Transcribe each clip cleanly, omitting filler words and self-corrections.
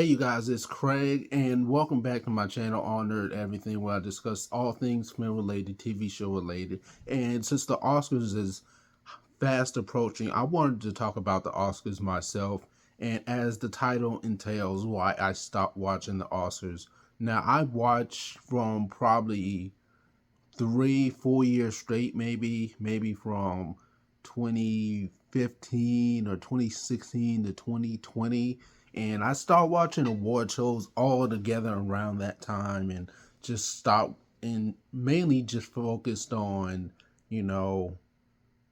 Hey, you guys, it's Craig, and welcome back to my channel, All Nerd Everything, where I discuss all things film related, TV show related. And since the Oscars is fast approaching, I wanted to talk about the Oscars myself, and as the title entails, why I stopped watching the Oscars. Now, I watched from probably 3, 4 years straight, maybe from 2015 or 2016 to 2020. And I started watching award shows all together around that time and just stopped and mainly just focused on, you know,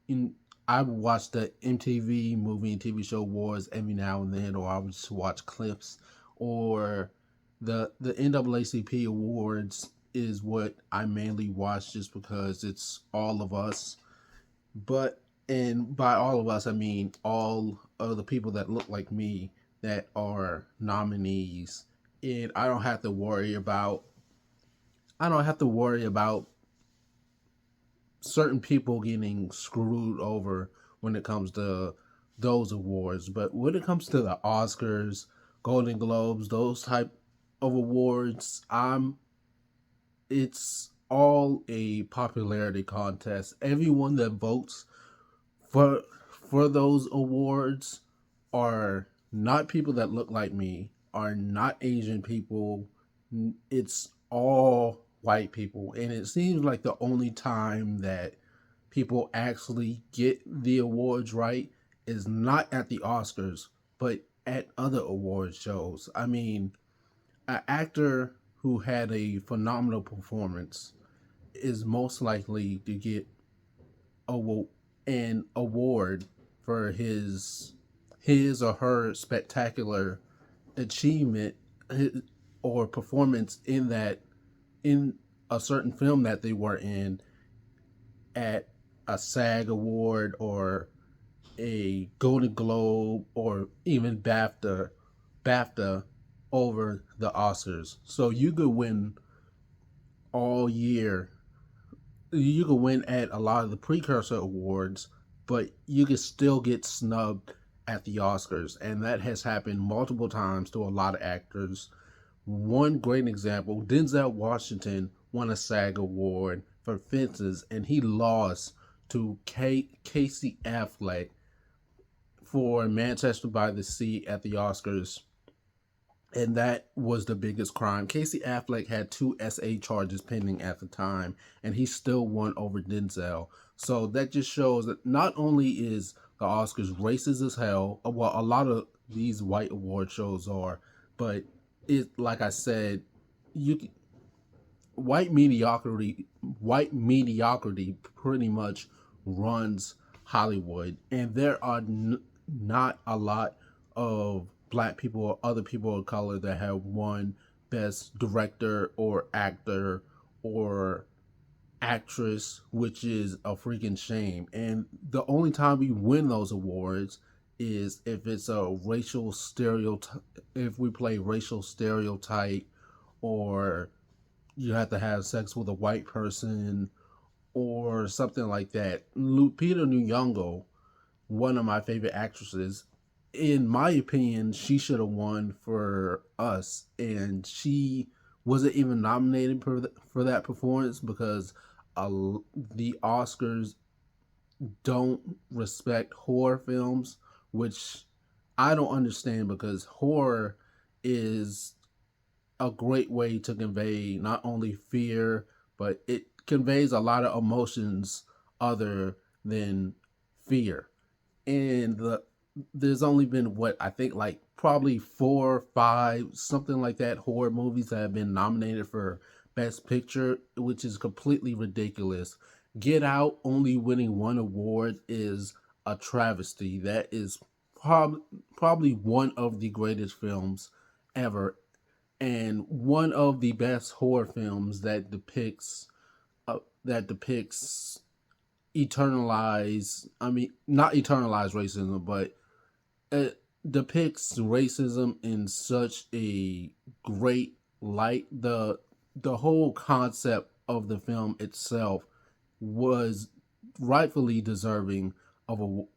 in I would watch the MTV movie and TV show awards every now and then, or I would just watch clips, or the NAACP awards is what I mainly watch just because it's all of us. But and by all of us, I mean all of the people that look like me that are nominees, and I don't have to worry about certain people getting screwed over when it comes to those awards. But when it comes to the Oscars, Golden Globes, those type of awards, it's all a popularity contest. Everyone that votes for for those awards are not people that look like me, are not Asian people. It's all white people, and it seems like the only time that people actually get the awards right is not at the Oscars, but at other award shows. I mean, an actor who had a phenomenal performance is most likely to get a, an award for his or her spectacular achievement or performance in a certain film that they were in at a SAG award or a Golden Globe or even BAFTA over the Oscars. So you could win all year. You could win at a lot of the precursor awards, but you could still get snubbed at the Oscars, and that has happened multiple times to a lot of actors. One great example: Denzel Washington won a SAG award for Fences, and he lost to Casey Affleck for Manchester by the Sea at the Oscars, and that was the biggest crime. Casey Affleck had two SA charges pending at the time, and he still won over Denzel. So that just shows that not only is the Oscars racist as hell, well, a lot of these white award shows are, but it, like I said, you white mediocrity pretty much runs Hollywood, and there are not a lot of black people or other people of color that have won best director or actor or actress, which is a freaking shame. And the only time we win those awards is if it's a racial stereotype, if we play racial stereotype, or you have to have sex with a white person or something like that. Lupita Nyong'o, one of my favorite actresses, in my opinion, she should have won for Us, and she wasn't even nominated for that performance because the Oscars don't respect horror films, which I don't understand because horror is a great way to convey not only fear, but it conveys a lot of emotions other than fear. And there's only been what I think like probably 4 or 5 something like that horror movies that have been nominated for Best Picture, which is completely ridiculous. Get Out only winning one award is a travesty. That is probably one of the greatest films ever, and one of the best horror films that depicts eternalize I mean not eternalize racism, but it depicts racism in such a great light. The whole concept of the film itself was rightfully deserving of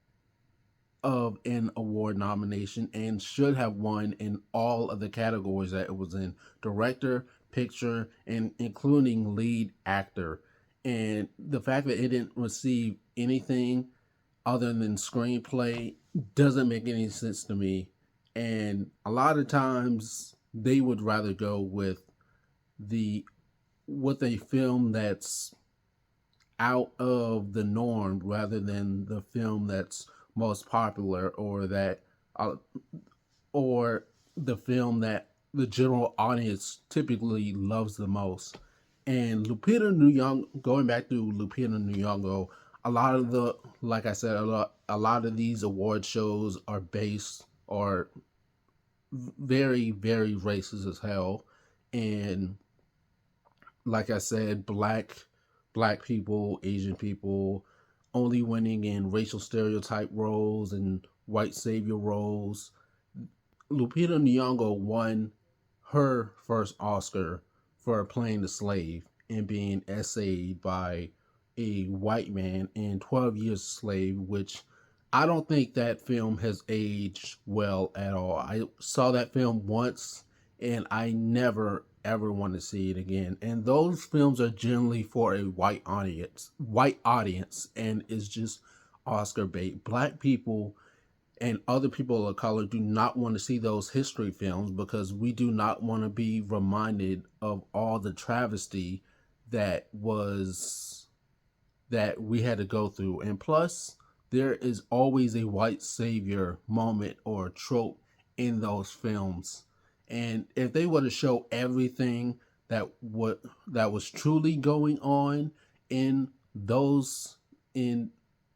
of an award nomination and should have won in all of the categories that it was in: director, picture, and including lead actor. And the fact that it didn't receive anything other than screenplay doesn't make any sense to me. And a lot of times they would rather go the with a film that's out of the norm rather than the film that's most popular, uh, or the film that the general audience typically loves the most. And Lupita Nyong'o, going back to Lupita Nyong'o, a lot of the, like I said, a lot of these award shows are based or very, very racist as hell. And like I said, black people, Asian people, only winning in racial stereotype roles and white savior roles. Lupita Nyong'o won her first Oscar for playing the slave and being essayed by a white man in 12 Years a Slave, which I don't think that film has aged well at all. I saw that film once and I never ever want to see it again. And those films are generally for a white audience, and it's just Oscar bait. Black people and other people of color do not want to see those history films because we do not want to be reminded of all the travesty that was that we had to go through. And plus, there is always a white savior moment or trope in those films. And if they were to show everything that was truly going on in those in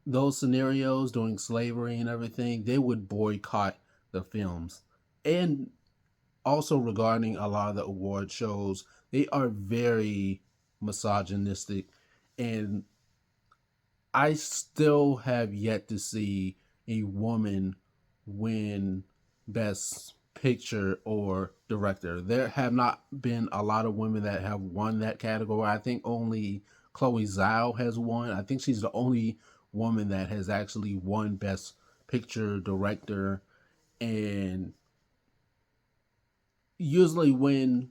those scenarios during slavery and everything, they would boycott the films. And also regarding a lot of the award shows, they are very misogynistic, and I still have yet to see a woman win Best Picture or Director. There have not been a lot of women that have won that category. I think only Chloe Zhao has won. I think she's the only woman that has actually won Best Picture, Director. And usually when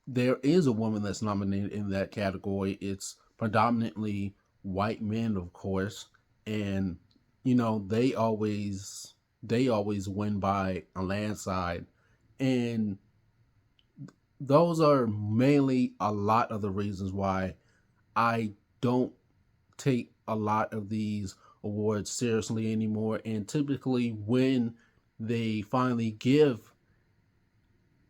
there is a woman that's nominated in that category, it's predominantly white men, of course, and they always win by a landslide. And those are mainly a lot of the reasons why I don't take a lot of these awards seriously anymore. And typically when they finally give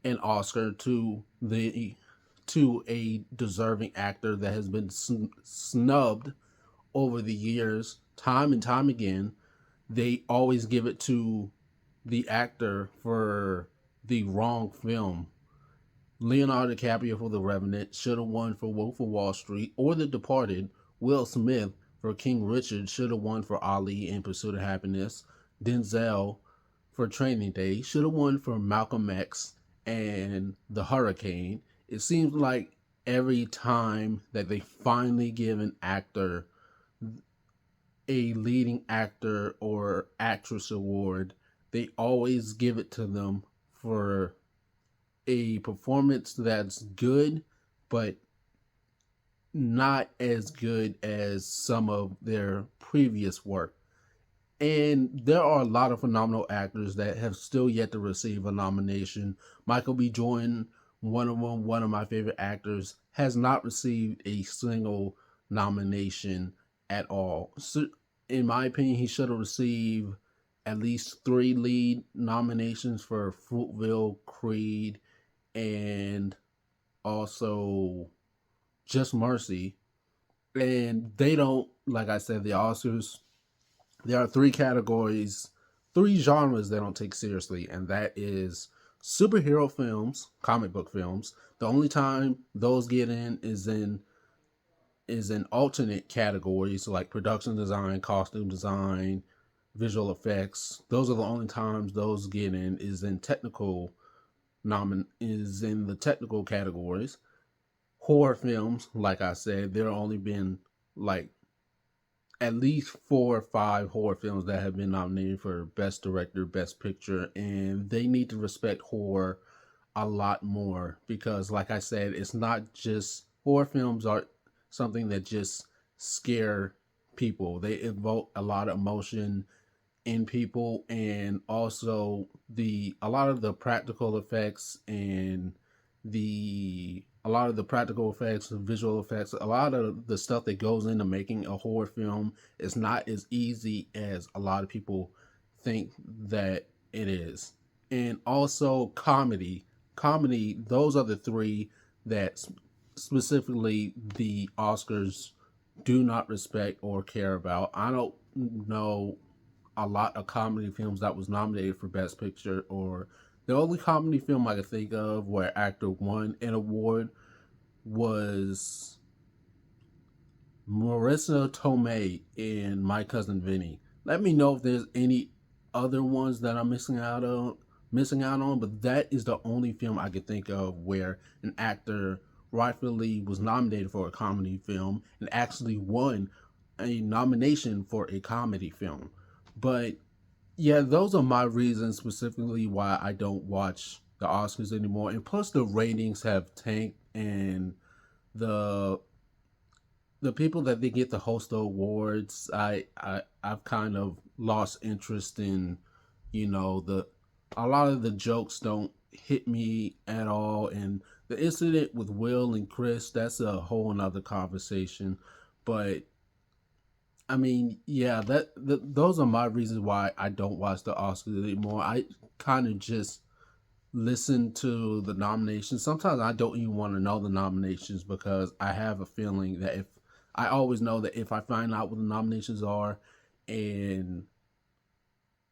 an Oscar to a deserving actor that has been snubbed over the years, time and time again, they always give it to the actor for the wrong film. Leonardo DiCaprio for The Revenant should have won for Wolf of Wall Street, or The Departed. Will Smith for King Richard should have won for Ali in Pursuit of Happiness. Denzel for Training Day should have won for Malcolm X and The Hurricane. It seems like every time that they finally give an actor a leading actor or actress award, they always give it to them for a performance that's good, but not as good as some of their previous work. And there are a lot of phenomenal actors that have still yet to receive a nomination. Michael B. Jordan, one of them, one of my favorite actors, has not received a single nomination at all. So, in my opinion, he should have received at least 3 lead nominations for Fruitvale, Creed, and also Just Mercy. And they don't, like I said, the Oscars, there are 3 categories, 3 genres they don't take seriously, and that is superhero films, comic book films. The only time those get in is in alternate categories like production design, costume design, visual effects. Those are the only times those get in, is in the technical categories. Horror films, like I said, there only been like at least 4 or 5 horror films that have been nominated for Best Director, Best Picture, and they need to respect horror a lot more because, like I said, it's not just horror films are something that just scare people. They evoke a lot of emotion in people, and also the a lot of the practical effects and the a lot of the practical effects and visual effects, a lot of the stuff that goes into making a horror film is not as easy as a lot of people think that it is. And also comedy, those are the three that specifically the Oscars do not respect or care about. I don't know a lot of comedy films that was nominated for Best Picture, or the only comedy film I could think of where actor won an award was Marissa Tomei in My Cousin Vinny. Let me know if there's any other ones that I'm missing out on, but that is the only film I could think of where an actor rightfully was nominated for a comedy film and actually won a nomination for a comedy film. But yeah, those are my reasons specifically why I don't watch the Oscars anymore. And plus the ratings have tanked, and the the people that they get to host the awards, I've kind of lost interest in, the a lot of the jokes don't hit me at all. And the incident with Will and Chris, that's a whole another conversation. But I mean, yeah, those are my reasons why I don't watch the Oscars anymore. I kind of just listen to the nominations. Sometimes I don't even want to know the nominations because I have a feeling that if I always know that if I find out what the nominations are and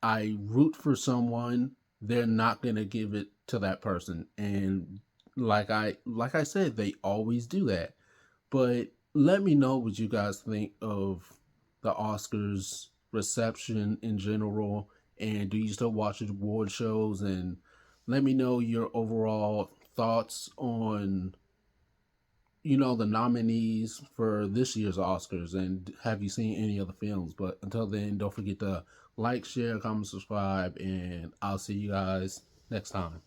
I root for someone, they're not going to give it to that person. And like I said, they always do that. But let me know what you guys think of the Oscars reception in general, and do you still watch the award shows? And let me know your overall thoughts on the nominees for this year's Oscars, and have you seen any other films? But until then, don't forget to like, share, comment, subscribe, and I'll see you guys next time.